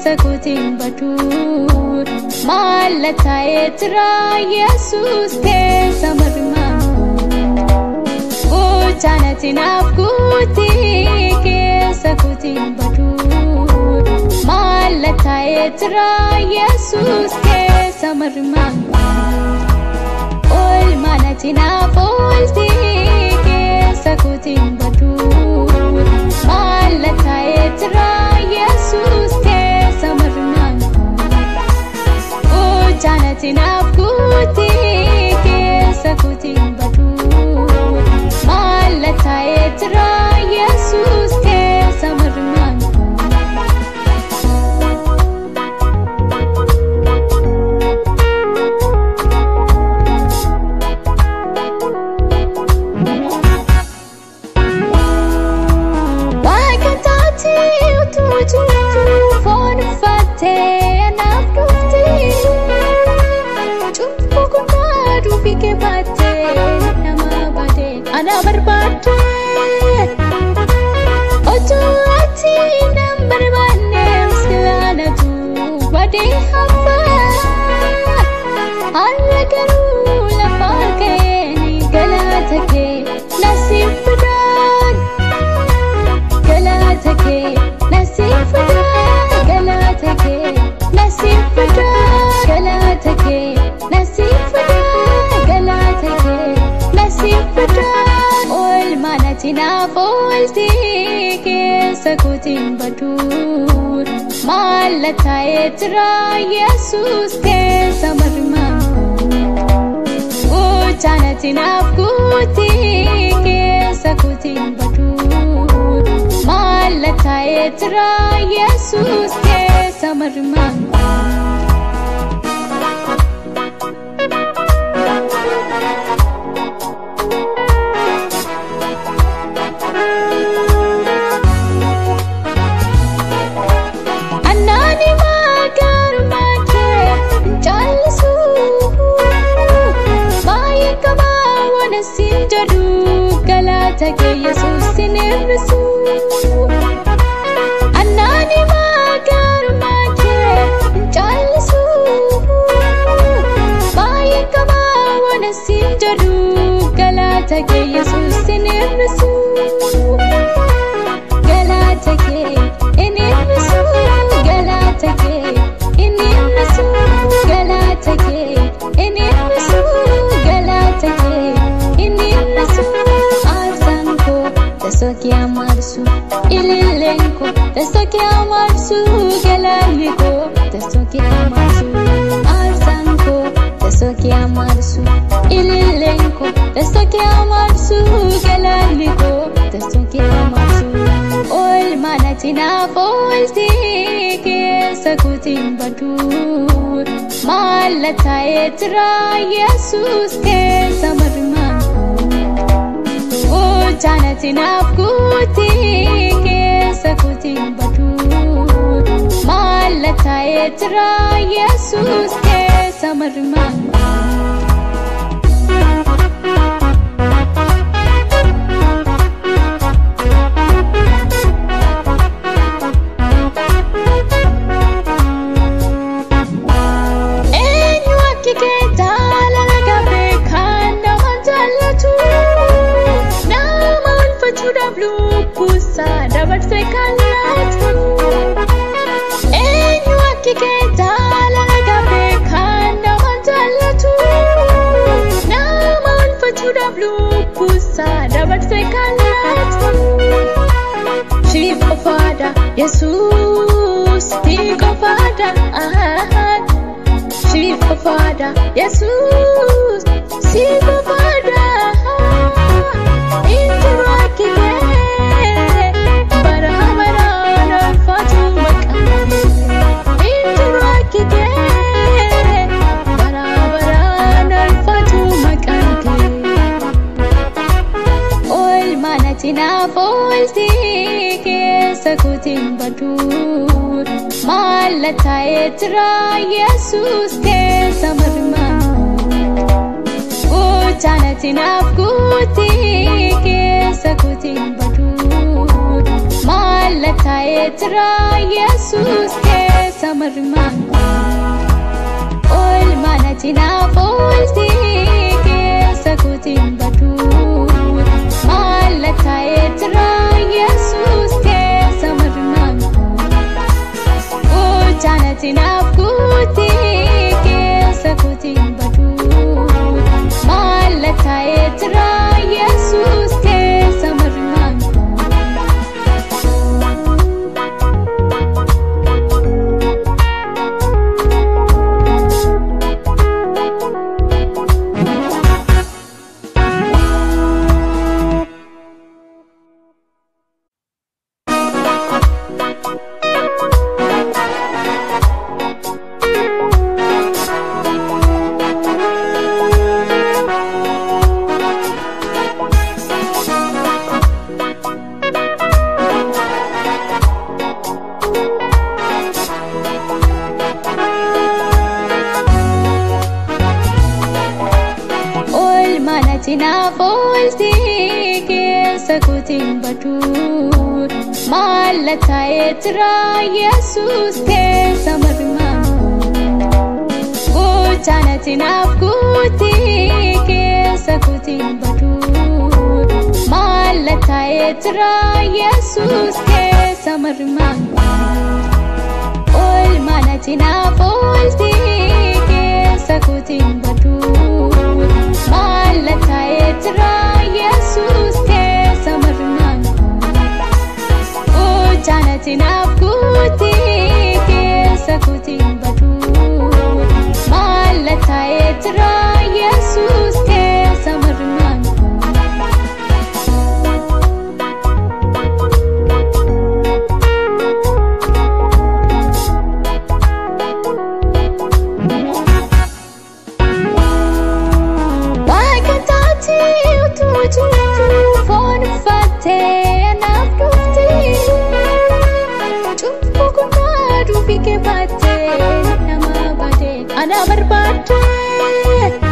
keessa kootiin baduun maalla taa'ee jira Yesuus keessa marmaan gochaanati naaf guutii keessa kootiin baduun maalla taa'ee jira Yesuus keessa marmaan oolmaanati naaf ooltii keessa kootiin baduun maalla taa'ee jira Yesuus keessa marmaan gochaanati naaf guutii keessa kootiin baduun maalla taa'ee jira Yesuus keessa marmaan Phone fatte naaf dhufte cubbuu guddaa dubbii kee baatte nama baate ana barbaadde otoo ati nan barbaanne silaanatu badee hafaa haala garuu lafaa ka'ee galaata kee nasiif fidaan galaata kee nasiif fidaan galaata kee nasiif fidaan galaata kee nasiif fidaan galaata kee nasiif fidaan oolmaanati naaf ooltii keessa kootiin baduun maalla taa'ee jira Yesuus keessa marmaan gochaanati naaf guutii keessa kootiin baduun maalla taa'ee jira Yesuus keessa marmaan Anani magarumaa kee jaallisu baay'ee qabaa waan siin jedhu galaata kee Yesuus sin hir'isu Anani magarumaa kee jaallisu baay'ee qabaa waan siin jedhu galaata kee Yesuus sin hir'isu galaata kee inni hir'isu galaata kee inni hir'isu galaata kee inni hir'isu galaata kee inni hir'isu aarsaan koo teessoo kee amarsu ililleen koo teessoo kee amarsu galaanni koo teessoo kee amarsu aarsaan koo teessoo kee amarsu ililleen koo teessoo kee amarsu galaanni koo teessoo kee amarsu oolmaanati naaf ooltii keessa kootiin baduun maalla taa'ee jira Yesuus keessa marmaan gochaanati naaf guutii keessa kootiin baduun maalla taa'ee jira Yesuus keessa marmaan dabarsee kanaatu eenyu akka kee jaalala gabee kan nama jaallatu nama oolfachuudhaaf lubbuusaa dabarsee kanaatu siif qofaadha Yesuus siif qofaadha siif qofaadha Yesuus siif qofaadha injiru akka kee naaf ooltii keessa kootiin baduun maalla taa'ee jira Yesuus keessa marmaan gochaanati naaf guutii keessa kootiin baduun Mallata'ee jira Yesuus keessa marmaan oolmaan ati naaf oolti keessa kootiin badu. Mallata'ee jira Yesuus keessa marmaan gochaan ati naaf guuti keessa kootiin badu. Mallata'ee jira Yesuus keessa marmaan naaf oolti keessa kootiin badu. Mallata'ee jira Yesuus keessa marmaan gochaan ati naaf guuti keessa kootiin badu. Mallata'ee jira Yesuus keessa marmaan oolmaan ati naaf oolti keessa kootiin badu. Mallata'ee jira Yesuus keessa marmaan gochaan ati naaf guuti keessa kootiin badu. Mallata'ee jira Yesuus keessa marmaan foon uffattee anaaf dhuftee cubbuu kunaa dhufi kee baattee nama baatee ana barbaaddee.